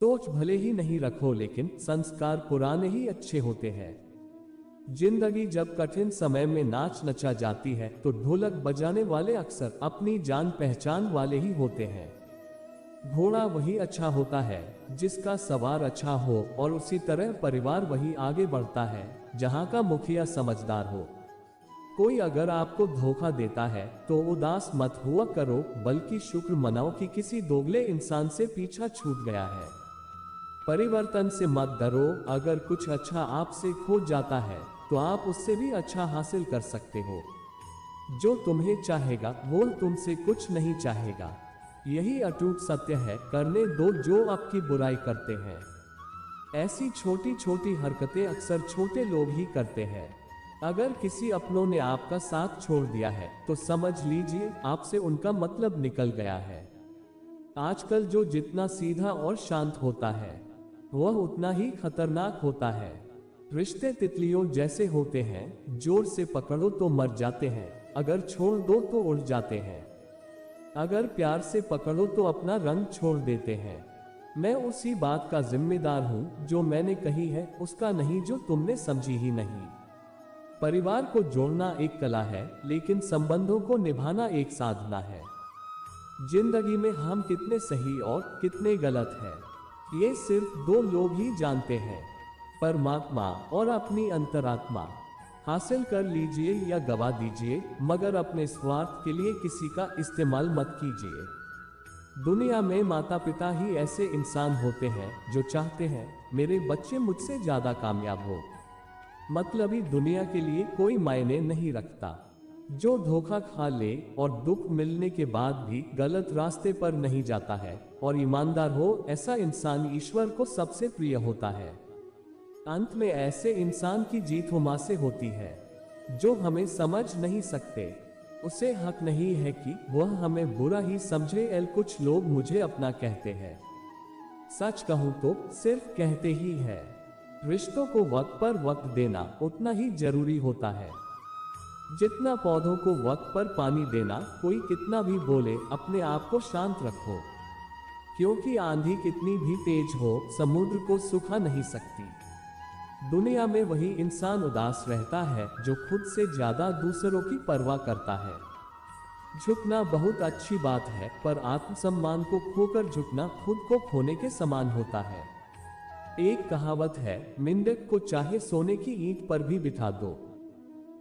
सोच भले ही नहीं रखो, लेकिन संस्कार पुराने ही अच्छे होते हैं। जिंदगी जब कठिन समय में नाच नचा जाती है तो ढोलक बजाने वाले अक्सर अपनी जान पहचान वाले ही होते हैं। घोड़ा वही अच्छा होता है जिसका सवार अच्छा हो, और उसी तरह परिवार वही आगे बढ़ता है जहां का मुखिया समझदार हो। कोई अगर आपको धोखा देता है तो उदास मत हुआ करो, बल्कि शुक्र मनाओ कि किसी दोगले इंसान से पीछा छूट गया है। परिवर्तन से मत डरो, अगर कुछ अच्छा आपसे खो जाता है तो आप उससे भी अच्छा हासिल कर सकते हो। जो तुम्हें चाहेगा वो तुमसे कुछ नहीं चाहेगा, यही अटूट सत्य है। करने दो जो आपकी बुराई करते हैं। ऐसी छोटी छोटी हरकतें अक्सर छोटे लोग ही करते हैं। अगर किसी अपनों ने आपका साथ छोड़ दिया है तो समझ लीजिए आपसे उनका मतलब निकल गया है। आजकल जो जितना सीधा और शांत होता है वह उतना ही खतरनाक होता है। रिश्ते तितलियों जैसे होते हैं, जोर से पकड़ो तो मर जाते हैं, अगर छोड़ दो तो उड़ जाते हैं। अगर प्यार से पकड़ो तो अपना रंग छोड़ देते हैं। मैं उसी बात का जिम्मेदार हूँ जो मैंने कही है, उसका नहीं जो तुमने समझी ही नहीं। परिवार को जोड़ना एक कला है, लेकिन संबंधों को निभाना एक साधना है। जिंदगी में हम कितने सही और कितने गलत हैं, ये सिर्फ दो लोग ही जानते हैं, परमात्मा और अपनी अंतरात्मा। हासिल कर लीजिए या गवा दीजिए, मगर अपने स्वार्थ के लिए किसी का इस्तेमाल मत कीजिए। दुनिया में माता पिता ही ऐसे इंसान होते हैं जो चाहते हैं मेरे बच्चे मुझसे ज्यादा कामयाब हो। मतलबी दुनिया के लिए कोई मायने नहीं रखता। जो धोखा खा ले और दुख मिलने के बाद भी गलत रास्ते पर नहीं जाता है और ईमानदार हो, ऐसा इंसान ईश्वर को सबसे प्रिय होता है। अंत में ऐसे इंसान की जीत हुमा से होती है। जो हमें समझ नहीं सकते उसे हक नहीं है कि वह हमें बुरा ही समझे। कुछ लोग मुझे अपना कहते हैं, सच कहूं तो सिर्फ कहते ही है। रिश्तों को वक्त पर वक्त देना उतना ही जरूरी होता है जितना पौधों को वक्त पर पानी देना। कोई कितना भी बोले, अपने आप को शांत रखो, क्योंकि आंधी कितनी भी तेज हो समुद्र को सुखा नहीं सकती। दुनिया में वही इंसान उदास रहता है जो खुद से ज्यादा दूसरों की परवाह करता है। झुकना बहुत अच्छी बात है, पर आत्मसम्मान को खोकर झुकना खुद को खोने के समान होता है। एक कहावत है, मेंढक को चाहे सोने की ईंट पर भी बिठा दो,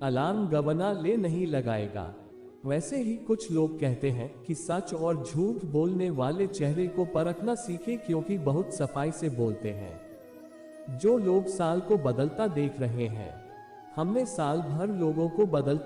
अलार्म गबना ले नहीं लगाएगा। वैसे ही कुछ लोग कहते हैं कि सच और झूठ बोलने वाले चेहरे को परखना सीखे, क्योंकि बहुत सफाई से बोलते हैं। जो लोग साल को बदलता देख रहे हैं, हमने साल भर लोगों को बदलता